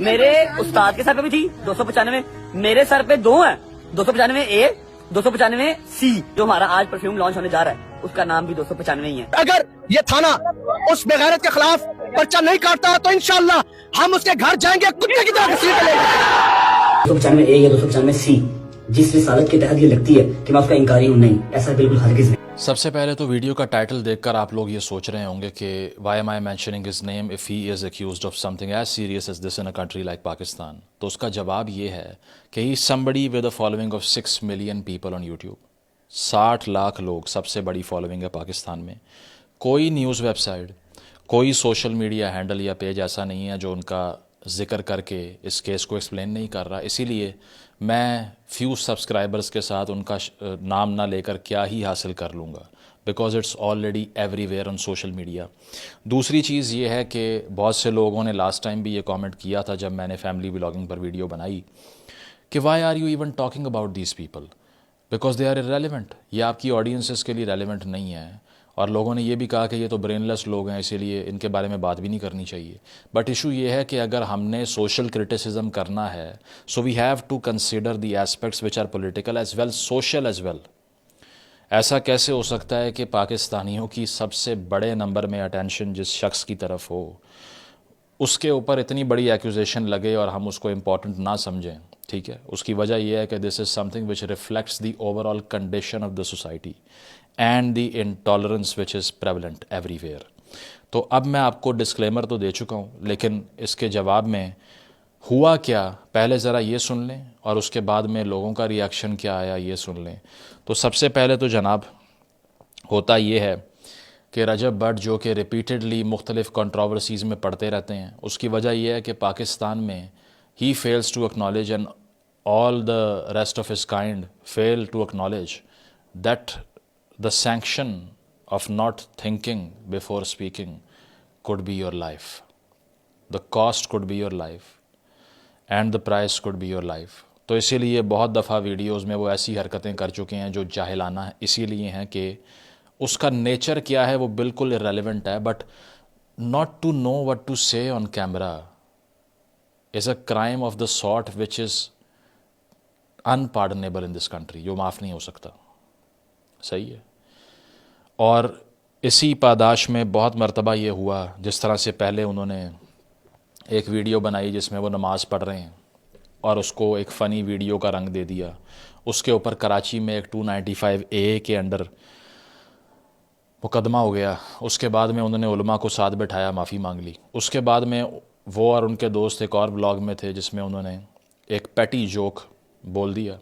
میرے استاد کے سر پہ بھی تھی 295, میرے سر پہ دو ہیں 295A 295C. جو ہمارا آج پرفیوم لانچ ہونے جا رہا ہے اس کا نام بھی 295 ہی ہے. اگر یہ تھانہ اس بغیرت کے خلاف پرچہ نہیں کاٹتا تو انشاءاللہ ہم اس کے گھر جائیں گے, کتے کی طرح گھسیٹ لیں گے. 295A یا 295C جس رسالت کے تحت یہ لگتی ہے کہ میں اس کا انکاری ہوں, نہیں, ایسا بالکل ہرگز نہیں. سب سے پہلے تو ویڈیو کا ٹائٹل دیکھ کر آپ لوگ یہ سوچ رہے ہوں گے کہ why am I mentioning his name if he is accused of something as serious as this in a country like Pakistan. تو اس کا جواب یہ ہے کہ ہی somebody with a following of 6 million people on YouTube. 60 lakh لوگ, سب سے بڑی فالوئنگ ہے پاکستان میں. کوئی نیوز ویب سائٹ, کوئی سوشل میڈیا ہینڈل یا پیج ایسا نہیں ہے جو ان کا ذکر کر کے اس کیس کو ایکسپلین نہیں کر رہا. اسی لیے میں فیو سبسکرائبرز کے ساتھ ان کا نام نہ لے کر کیا ہی حاصل کر لوں گا, because it's already everywhere on social media. دوسری چیز یہ ہے کہ بہت سے لوگوں نے لاسٹ ٹائم بھی یہ کامنٹ کیا تھا جب میں نے فیملی ولاگنگ پر ویڈیو بنائی کہ why are you even talking about these people because they are irrelevant. یہ آپ کی آڈینسز کے لیے ریلیونٹ نہیں ہے. اور لوگوں نے یہ بھی کہا کہ یہ تو برین لیس لوگ ہیں, اسی لیے ان کے بارے میں بات بھی نہیں کرنی چاہیے. بٹ ایشو یہ ہے کہ اگر ہم نے سوشل کرٹیسزم کرنا ہے so we have to consider the aspects which are political as well, social as well. ایسا کیسے ہو سکتا ہے کہ پاکستانیوں کی سب سے بڑے نمبر میں اٹینشن جس شخص کی طرف ہو اس کے اوپر اتنی بڑی ایکوزیشن لگے اور ہم اس کو امپورٹنٹ نہ سمجھیں. ٹھیک ہے, اس کی وجہ یہ ہے کہ this is something which reflects the overall condition of the society and the intolerance which is prevalent everywhere. تو اب میں آپ کو ڈسکلیمر تو دے چکا ہوں, لیکن اس کے جواب میں ہوا کیا پہلے ذرا یہ سن لیں اور اس کے بعد میں لوگوں کا ریاکشن کیا آیا یہ سن لیں. تو سب سے پہلے تو جناب ہوتا یہ ہے کہ رجب بٹ جو کہ ریپیٹڈلی مختلف کنٹراورسیز میں پڑھتے رہتے ہیں, اس کی وجہ یہ ہے کہ پاکستان میں he fails to acknowledge and all the rest of his kind fail to acknowledge that the sanction of not thinking before speaking could be your life. The cost could be your life and the price could be your life. تو اسی لیے بہت دفعہ videos میں وہ ایسی حرکتیں کر چکے ہیں جو جاہلانہ اسی لیے ہیں کہ اس کا نیچر کیا ہے وہ بالکل irrelevant ہے. But not to know what to say on camera is a crime of the sort which is unpardonable in this country, جو معاف نہیں ہو سکتا. صحیح ہے. اور اسی پاداش میں بہت مرتبہ یہ ہوا, جس طرح سے پہلے انہوں نے ایک ویڈیو بنائی جس میں وہ نماز پڑھ رہے ہیں اور اس کو ایک فنی ویڈیو کا رنگ دے دیا. اس کے اوپر کراچی میں ایک 295A کے انڈر مقدمہ ہو گیا. اس کے بعد میں انہوں نے علماء کو ساتھ بٹھایا, معافی مانگ لی. اس کے بعد میں وہ اور ان کے دوست ایک اور بلاگ میں تھے جس میں انہوں نے ایک پیٹی جوک بول دیا,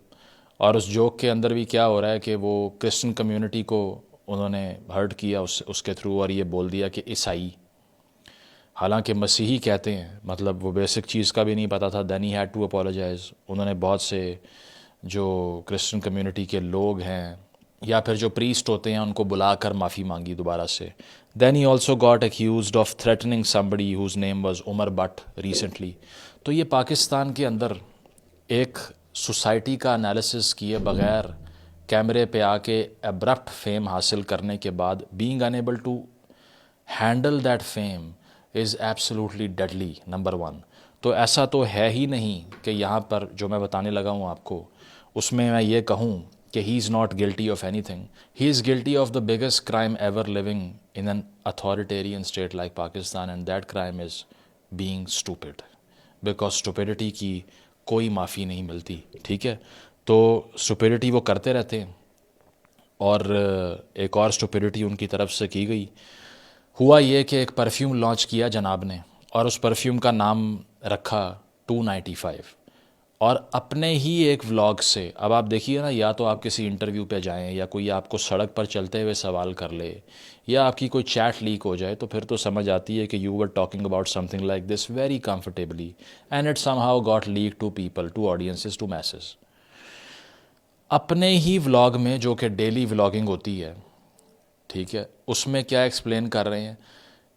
اور اس جوک کے اندر بھی کیا ہو رہا ہے کہ وہ کرسچن کمیونٹی کو انہوں نے ہرٹ کیا اس کے تھرو, اور یہ بول دیا کہ عیسائی, حالانکہ مسیحی کہتے ہیں, مطلب وہ بیسک چیز کا بھی نہیں پتا تھا. دین ہی ہیڈ ٹو اپولوجائز. انہوں نے بہت سے جو کرسچن کمیونٹی کے لوگ ہیں یا پھر جو پریسٹ ہوتے ہیں ان کو بلا کر معافی مانگی دوبارہ سے. Then he also got accused of threatening somebody whose name was Umar Butt recently. تو یہ پاکستان کے اندر ایک سوسائٹی کا انالیسس کیے بغیر کیمرے پہ آ کے ابرپٹ فیم حاصل کرنے کے بعد being enable to handle that fame is absolutely deadly. Number 1 تو ایسا تو ہے ہی نہیں کہ یہاں پر جو میں بتانے لگا ہوں آپ کو اس میں یہ کہوں کہ he is not guilty of anything. He is guilty of the biggest crime ever living in an authoritarian state like Pakistan, and that crime is being stupid, because stupidity کی کوئی معافی نہیں ملتی. ٹھیک ہے, تو اسٹوپیڈٹی وہ کرتے رہتے ہیں, اور ایک اور اسٹوپیڈٹی ان کی طرف سے کی گئی. ہوا یہ کہ ایک پرفیوم لانچ کیا جناب نے, اور اس پرفیوم کا نام رکھا 295, اور اپنے ہی ایک ولاگ سے. اب آپ دیکھیے نا, یا تو آپ کسی انٹرویو پہ جائیں یا کوئی آپ کو سڑک پر چلتے ہوئے سوال کر لے یا آپ کی کوئی چیٹ لیک ہو جائے تو پھر تو سمجھ آتی ہے کہ you were talking about something like this very comfortably, and it somehow got leak to people, to audiences, to masses. اپنے ہی ولاگ میں جو کہ ڈیلی ولاگنگ ہوتی ہے, ٹھیک ہے, اس میں کیا ایکسپلین کر رہے ہیں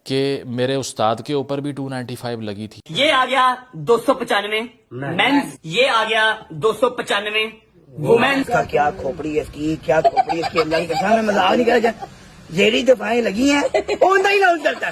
کہ میرے استاد کے اوپر بھی 295 لگی تھی. یہ آ گیا 295 مینز, یہ آ گیا 295 وومینز. کا کیا کھوپڑی ہے اس کی, کیا کھوپڑی ہے اس کی, اللہ کی قسم میں مذاق نہیں کر رہا. جیڑی دفعیں لگی ہیں وہ نہیں نہ چلتا.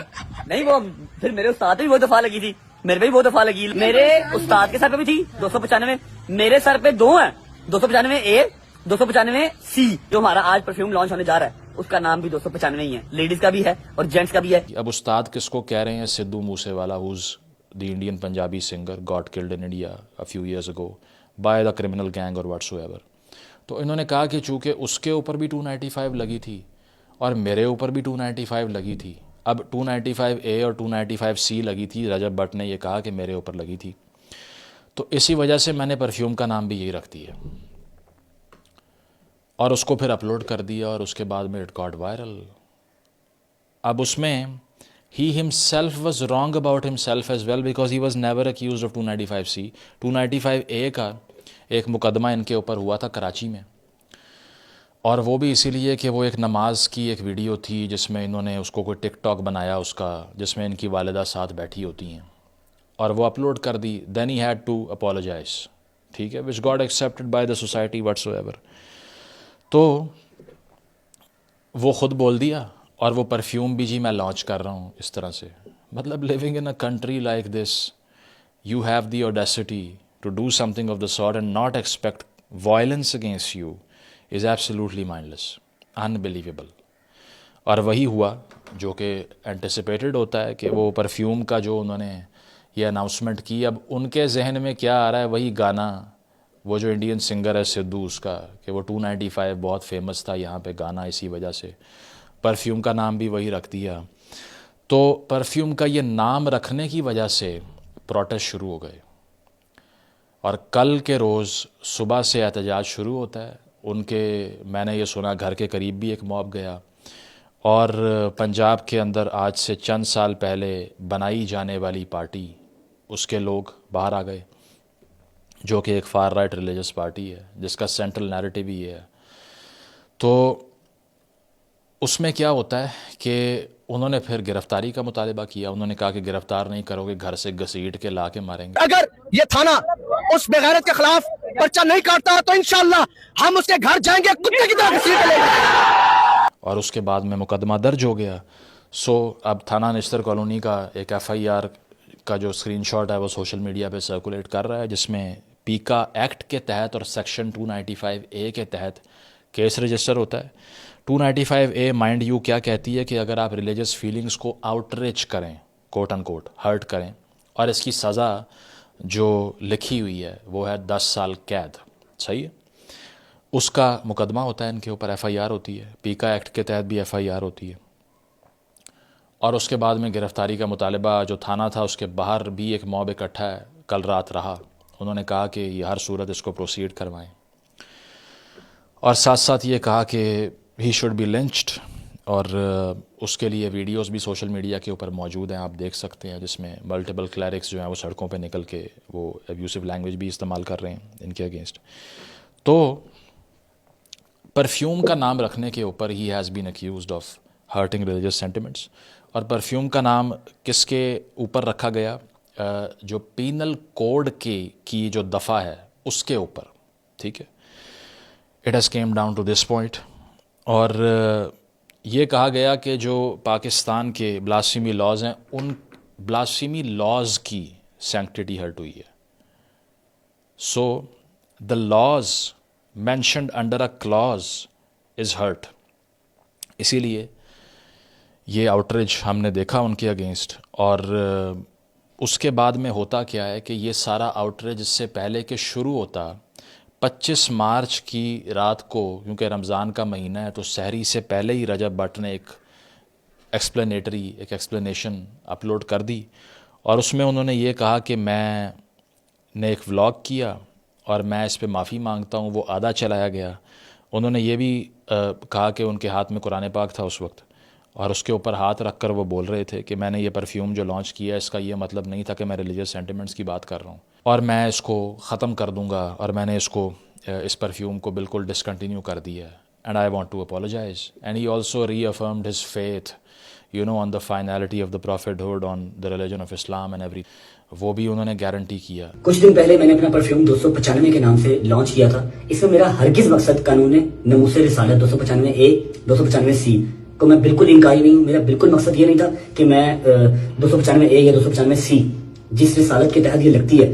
نہیں, وہ پھر میرے استاد بھی وہ دفعہ لگی تھی, میرے پہ بھی 2 دفعہ لگی. میرے استاد کے سر پہ بھی تھی 295. میرے سر پہ 2 ہیں, 295A 295C. جو ہمارا آج پرفیوم لانچ ہونے جا رہا ہے اس کا نام بھی 295 ہی ہے. لیڈیز کا بھی ہے اور جینٹس کا بھی ہے. اب استاد کس کو کہہ رہے ہیں؟ Sidhu Moose Wala, who's the Indian Punjabi singer got killed in India a few years ago by the criminal gang or whatsoever. تو انہوں نے کہا کہ چونکہ اس کے اوپر بھی 295 لگی تھی اور میرے اوپر بھی 295 لگی تھی, اب 295A اور 295C لگی تھی, رجب بٹ نے یہ کہا کہ میرے اوپر لگی تھی, تو اسی وجہ سے میں نے پرفیوم کا نام بھی یہی رکھ دیا اور اس کو پھر اپلوڈ کر دیا, اور اس کے بعد میں اٹ گاٹ وائرل. اب اس میں he himself was wrong about himself as well because he was never accused of 295C. 295A کا ایک مقدمہ ان کے اوپر ہوا تھا کراچی میں, اور وہ بھی اسی لیے کہ وہ ایک نماز کی ایک ویڈیو تھی جس میں انہوں نے اس کو کوئی ٹک ٹاک بنایا اس کا, جس میں ان کی والدہ ساتھ بیٹھی ہوتی ہیں, اور وہ اپلوڈ کر دی. then he had to apologize, ٹھیک ہے, which got accepted by the society whatsoever. تو وہ خود بول دیا, اور وہ پرفیوم بھی جی میں لانچ کر رہا ہوں اس طرح سے. مطلب living in a country like this you have the audacity to do something of the sort and not expect violence against you is absolutely mindless, unbelievable. اور وہی ہوا جو کہ اینٹیسپیٹڈ ہوتا ہے کہ وہ پرفیوم کا جو انہوں نے یہ اناؤنسمنٹ کی, اب ان کے ذہن میں کیا آ رہا ہے, وہی گانا, وہ جو انڈین سنگر ہے سدھو, اس کا کہ وہ 295 بہت فیمس تھا یہاں پہ گانا, اسی وجہ سے پرفیوم کا نام بھی وہی رکھ دیا. تو پرفیوم کا یہ نام رکھنے کی وجہ سے پروٹیسٹ شروع ہو گئے, اور کل کے روز صبح سے احتجاج شروع ہوتا ہے ان کے. میں نے یہ سنا گھر کے قریب بھی ایک موب گیا, اور پنجاب کے اندر آج سے چند سال پہلے بنائی جانے والی پارٹی اس کے لوگ باہر آ گئے, جو کہ ایک فار رائٹ ریلیجس پارٹی ہے جس کا سینٹرل نیریٹو ہی یہ ہے. تو اس میں کیا ہوتا ہے کہ انہوں نے پھر گرفتاری کا مطالبہ کیا. انہوں نے کہا کہ گرفتار نہیں کرو گے گھر سے گھسیٹ کے لا کے ماریں گے. اگر یہ تھانہ اس بغیرت کے خلاف پرچہ نہیں کاٹتا تو انشاءاللہ ہم اس کے گھر جائیں گے, کتے کی طرح گھسیٹ لیں گے. اور اس کے بعد میں مقدمہ درج ہو گیا. سو اب تھانہ نشتر کالونی کا ایک FIR کا جو اسکرین شاٹ ہے وہ سوشل میڈیا پہ سرکولیٹ کر رہا ہے, جس میں پیکا ایکٹ کے تحت اور سیکشن 295A کے تحت کیس رجسٹر ہوتا ہے. 295A مائنڈ یو کیا کہتی ہے کہ اگر آپ ریلیجس فیلنگز کو آؤٹریچ کریں, کوٹ ان کوٹ ہرٹ کریں, اور اس کی سزا جو لکھی ہوئی ہے وہ ہے 10 سال قید, صحیح ہے, اس کا مقدمہ ہوتا ہے ان کے اوپر, FIR ہوتی ہے, پیکا ایکٹ کے تحت بھی FIR ہوتی ہے. اور اس کے بعد میں گرفتاری کا مطالبہ جو تھانہ تھا اس کے باہر بھی ایک موب اکٹھا ہے, کل رات رہا. انہوں نے کہا کہ یہ ہر صورت اس کو پروسیڈ کروائیں, اور ساتھ ساتھ یہ کہا کہ ہی شوڈ بی لنچڈ, اور اس کے لیے ویڈیوز بھی سوشل میڈیا کے اوپر موجود ہیں, آپ دیکھ سکتے ہیں, جس میں ملٹیپل کلیرکس جو ہیں وہ سڑکوں پہ نکل کے وہ ایبیوسو لینگویج بھی استعمال کر رہے ہیں ان کے اگینسٹ. تو پرفیوم کا نام رکھنے کے اوپر he has been accused of hurting religious sentiments. اور پرفیوم کا نام کس کے اوپر رکھا گیا؟ جو پینل کوڈ کی جو دفعہ ہے اس کے اوپر, ٹھیک ہے. It has come down to this point. اور یہ کہا گیا کہ جو پاکستان کے بلاسفیمی لاز ہیں ان بلاسفیمی لاز کی سینکٹیٹی ہرٹ ہوئی ہے. So the laws mentioned under a clause is hurt. اسی لیے یہ آؤٹریج ہم نے دیکھا ان کے اگینسٹ. اور اس کے بعد میں ہوتا کیا ہے کہ یہ سارا آؤٹریج اس سے پہلے کہ شروع ہوتا 25 مارچ کی رات کو, کیونکہ رمضان کا مہینہ ہے تو سحری سے پہلے ہی رجب بٹ نے ایک ایکسپلینیشن اپلوڈ کر دی, اور اس میں انہوں نے یہ کہا کہ میں نے ایک ولاگ کیا اور میں اس پہ معافی مانگتا ہوں. وہ آدھا چلایا گیا. انہوں نے یہ بھی کہا کہ ان کے ہاتھ میں قرآن پاک تھا اس وقت, اور اس کے اوپر ہاتھ رکھ کر وہ بول رہے تھے کہ میں نے یہ پرفیوم جو لانچ کیا ہے اس کا یہ مطلب نہیں تھا کہ میں ریلیجس سینٹیمنٹس کی بات کر رہا ہوں, اور میں اس کو ختم کر دوں گا, اور میں نے اس پرفیوم کو بالکل ڈسکنٹینیو کر دیا ہے. And I want to apologize. And he also reaffirmed his faith on the finality of the prophethood on the religion of Islam and every. وہ بھی انہوں نے گارنٹی کیا. کچھ دن پہلے میں نے اپنا پرفیوم 295 کے نام سے لانچ کیا تھا. اس میں میرا ہرگز مقصد قانون ناموس رسالت 295A 295C کو میں بالکل انکاری نہیں ہوں. میرا بالکل مقصد یہ نہیں تھا کہ میں 295A یا 295C جس رسالت کے تحت یہ لگتی ہے